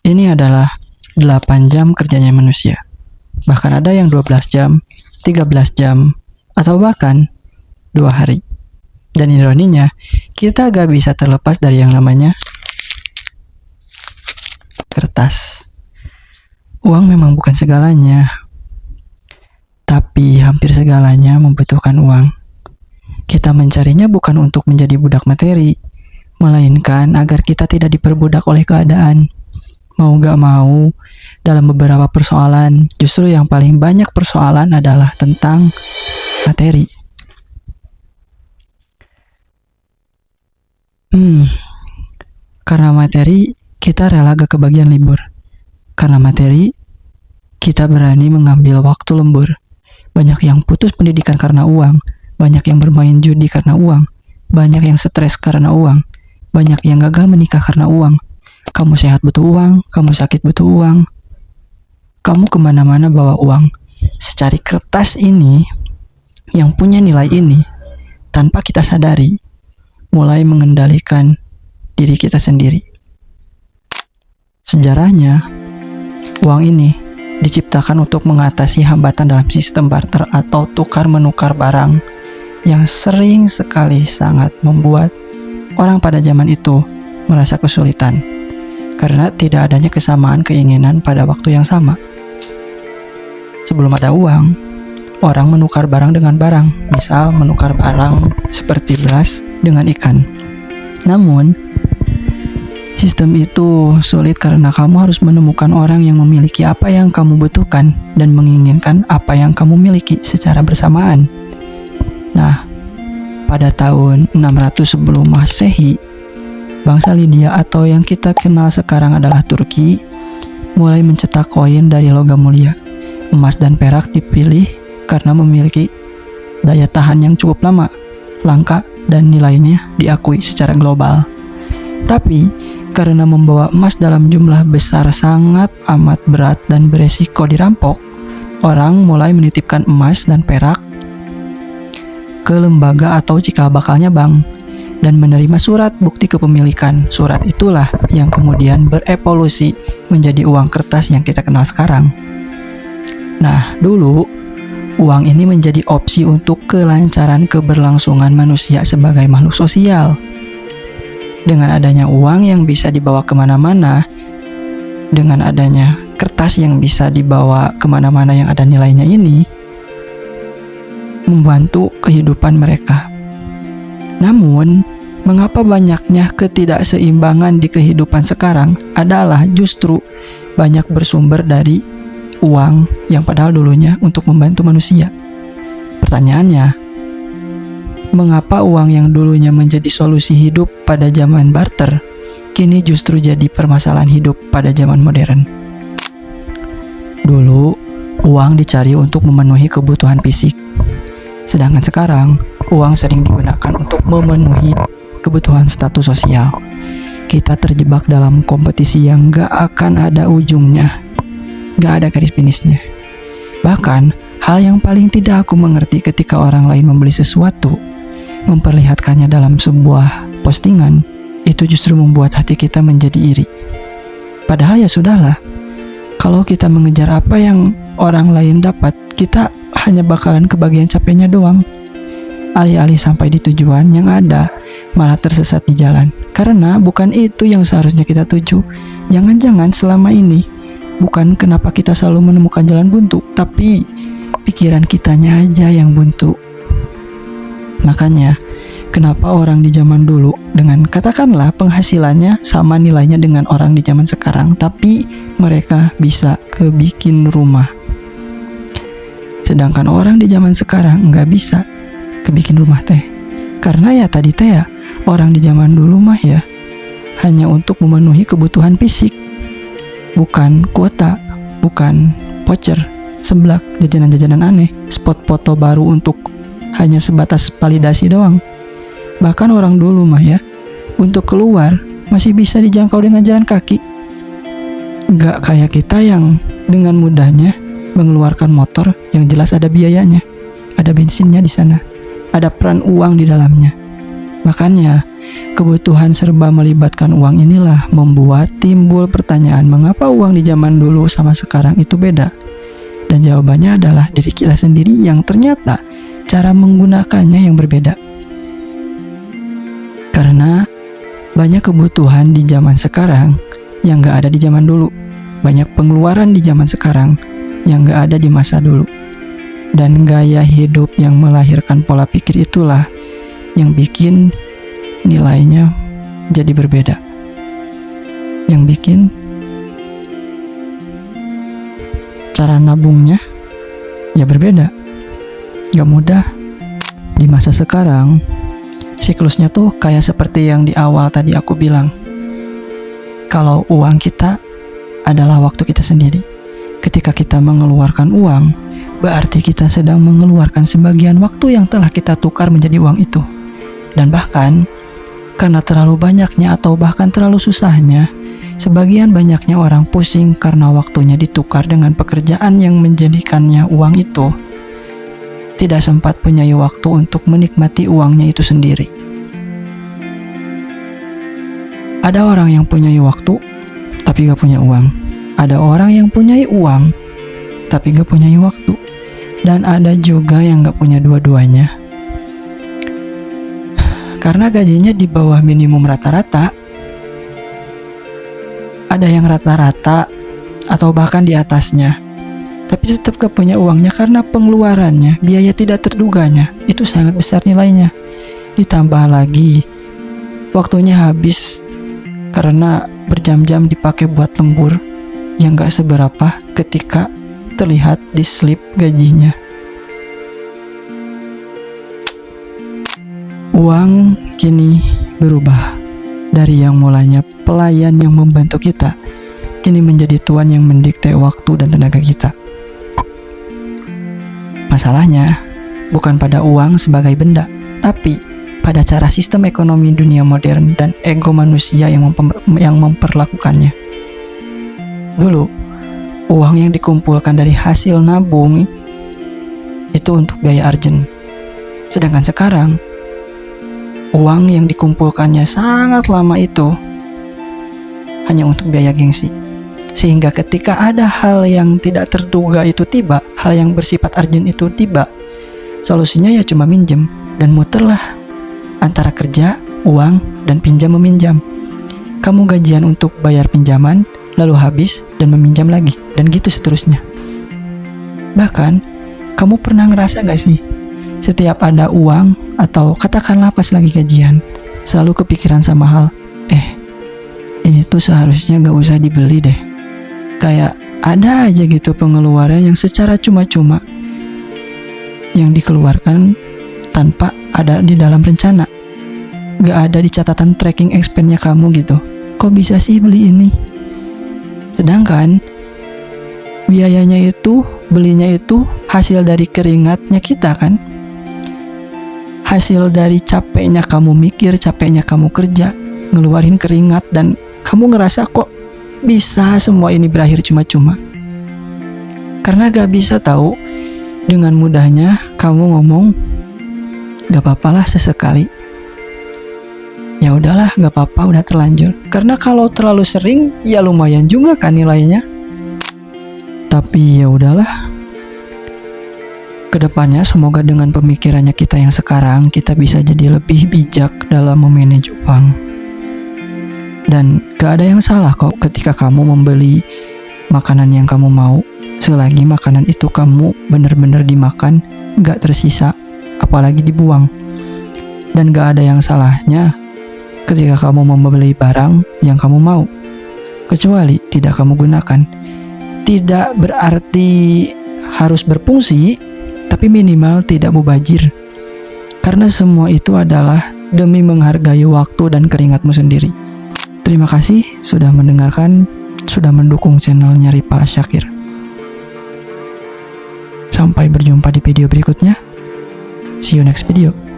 Ini adalah 8 jam kerjanya manusia. Bahkan ada yang 12 jam, 13 jam, atau bahkan 2 hari. Dan ironinya, kita gak bisa terlepas dari yang namanya kertas. Uang memang bukan segalanya, tapi hampir segalanya membutuhkan uang. Kita mencarinya bukan untuk menjadi budak materi, melainkan agar kita tidak diperbudak oleh keadaan. Mau gak mau, dalam beberapa persoalan, justru yang paling banyak persoalan adalah tentang materi. Karena materi, kita rela gak kebagian libur. Karena materi, kita berani mengambil waktu lembur. Banyak yang putus pendidikan karena uang, banyak yang bermain judi karena uang, banyak yang stres karena uang, banyak yang gagal menikah karena uang. Kamu sehat butuh uang, kamu sakit butuh uang, kamu kemana-mana bawa uang. Secari kertas ini, yang punya nilai ini, tanpa kita sadari, mulai mengendalikan diri kita sendiri. Sejarahnya, uang ini diciptakan untuk mengatasi hambatan dalam sistem barter atau tukar-menukar barang yang sering sekali sangat membuat orang pada zaman itu merasa kesulitan karena tidak adanya kesamaan keinginan pada waktu yang sama. Sebelum ada uang, orang menukar barang dengan barang, misal menukar barang seperti beras dengan ikan. Namun, sistem itu sulit karena kamu harus menemukan orang yang memiliki apa yang kamu butuhkan dan menginginkan apa yang kamu miliki secara bersamaan. Nah, pada tahun 600 sebelum Masehi, bangsa Lydia atau yang kita kenal sekarang adalah Turki, mulai mencetak koin dari logam mulia. Emas dan perak dipilih karena memiliki daya tahan yang cukup lama, langka, dan nilainya diakui secara global. Tapi, karena membawa emas dalam jumlah besar sangat amat berat dan beresiko dirampok, orang mulai menitipkan emas dan perak ke lembaga atau cikal bakalnya bank dan menerima surat bukti kepemilikan. Surat itulah yang kemudian berevolusi menjadi uang kertas yang kita kenal sekarang. Nah, dulu uang ini menjadi opsi untuk kelancaran keberlangsungan manusia sebagai makhluk sosial. Dengan adanya uang yang bisa dibawa kemana-mana, dengan adanya kertas yang bisa dibawa kemana-mana yang ada nilainya ini, membantu kehidupan mereka. Namun, mengapa banyaknya ketidakseimbangan di kehidupan sekarang adalah justru banyak bersumber dari uang yang padahal dulunya untuk membantu manusia. Pertanyaannya, mengapa uang yang dulunya menjadi solusi hidup pada zaman barter, kini justru jadi permasalahan hidup pada zaman modern? Dulu, uang dicari untuk memenuhi kebutuhan fisik. Sedangkan sekarang, uang sering digunakan untuk memenuhi kebutuhan status sosial. Kita terjebak dalam kompetisi yang gak akan ada ujungnya, gak ada garis finishnya. Bahkan, hal yang paling tidak aku mengerti ketika orang lain membeli sesuatu, memperlihatkannya dalam sebuah postingan, itu justru membuat hati kita menjadi iri. Padahal ya sudahlah, kalau kita mengejar apa yang orang lain dapat, kita hanya bakalan kebagian capeknya doang. Alih-alih sampai di tujuan, yang ada malah tersesat di jalan. Karena bukan itu yang seharusnya kita tuju. Jangan-jangan selama ini bukan kenapa kita selalu menemukan jalan buntu, tapi pikiran kitanya aja yang buntu. Makanya, kenapa orang di zaman dulu dengan katakanlah penghasilannya sama nilainya dengan orang di zaman sekarang, tapi mereka bisa kebikin rumah. Sedangkan orang di zaman sekarang nggak bisa kebikin rumah teh. Karena ya tadi teh ya, orang di zaman dulu mah ya hanya untuk memenuhi kebutuhan fisik, bukan kuota, bukan voucher, seblak, jajanan-jajanan aneh, spot foto baru untuk hanya sebatas validasi doang. Bahkan orang dulu mah ya, untuk keluar masih bisa dijangkau dengan jalan kaki. Nggak kayak kita yang dengan mudahnya mengeluarkan motor yang jelas ada biayanya, ada bensinnya di sana, ada peran uang di dalamnya. Makanya, kebutuhan serba melibatkan uang inilah membuat timbul pertanyaan mengapa uang di zaman dulu sama sekarang itu beda. Dan jawabannya adalah diri kita sendiri yang ternyata cara menggunakannya yang berbeda. Karena banyak kebutuhan di zaman sekarang yang gak ada di zaman dulu. Banyak pengeluaran di zaman sekarang yang gak ada di masa dulu. Dan gaya hidup yang melahirkan pola pikir itulah yang bikin nilainya jadi berbeda. Yang bikin cara nabungnya ya berbeda. Gak mudah. Di masa sekarang siklusnya tuh kayak seperti yang di awal tadi aku bilang. Kalau uang kita adalah waktu kita sendiri. Ketika kita mengeluarkan uang, berarti kita sedang mengeluarkan sebagian waktu yang telah kita tukar menjadi uang itu. Dan bahkan, karena terlalu banyaknya atau bahkan terlalu susahnya, sebagian banyaknya orang pusing karena waktunya ditukar dengan pekerjaan yang menjadikannya uang itu. Tidak sempat punya waktu untuk menikmati uangnya itu sendiri. Ada orang yang punya waktu, tapi gak punya uang. Ada orang yang punya uang, tapi gak punya waktu. Dan ada juga yang gak punya dua-duanya. Karena gajinya di bawah minimum rata-rata, ada yang rata-rata atau bahkan di atasnya, tapi tetap gak punya uangnya karena pengeluarannya, biaya tidak terduganya, itu sangat besar nilainya. Ditambah lagi, waktunya habis karena berjam-jam dipakai buat lembur yang gak seberapa ketika terlihat di slip gajinya. Uang kini berubah dari yang mulanya pelayan yang membantu kita, kini menjadi tuan yang mendikte waktu dan tenaga kita. Masalahnya bukan pada uang sebagai benda, tapi pada cara sistem ekonomi dunia modern dan ego manusia yang memperlakukannya. Dulu, uang yang dikumpulkan dari hasil nabung itu untuk biaya urgent. Sedangkan sekarang, uang yang dikumpulkannya sangat lama itu hanya untuk biaya gengsi. Sehingga ketika ada hal yang tidak terduga itu tiba, hal yang bersifat urgent itu tiba, solusinya ya cuma minjem dan muterlah antara kerja, uang, dan pinjam meminjam. Kamu gajian untuk bayar pinjaman, lalu habis dan meminjam lagi, dan gitu seterusnya. Bahkan, kamu pernah ngerasa gak sih, setiap ada uang, atau katakanlah pas lagi gajian, selalu kepikiran sama hal, ini tuh seharusnya gak usah dibeli deh. Kayak ada aja gitu pengeluaran yang secara cuma-cuma, yang dikeluarkan tanpa ada di dalam rencana. Gak ada di catatan tracking expense-nya kamu gitu. Kok bisa sih beli ini? Sedangkan biayanya itu, belinya itu hasil dari keringatnya kita kan? Hasil dari capeknya kamu mikir, capeknya kamu kerja, ngeluarin keringat, dan kamu ngerasa kok bisa semua ini berakhir cuma-cuma. Karena gak bisa tahu, dengan mudahnya kamu ngomong, gak apa-apalah sesekali. Ya udahlah, gak apa-apa, udah terlanjur. Karena kalau terlalu sering, ya lumayan juga kan nilainya. Tapi ya udahlah. Kedepannya semoga dengan pemikirannya kita yang sekarang, kita bisa jadi lebih bijak dalam memanage uang. Dan gak ada yang salah kok ketika kamu membeli makanan yang kamu mau, selagi makanan itu kamu bener-bener dimakan, gak tersisa, apalagi dibuang. Dan gak ada yang salahnya ketika kamu membeli barang yang kamu mau, kecuali tidak kamu gunakan. Tidak berarti harus berfungsi, tapi minimal tidak mubazir. Karena semua itu adalah demi menghargai waktu dan keringatmu sendiri. Terima kasih sudah mendengarkan, sudah mendukung channelnya Ripa Syakir. Sampai berjumpa di video berikutnya. See you next video.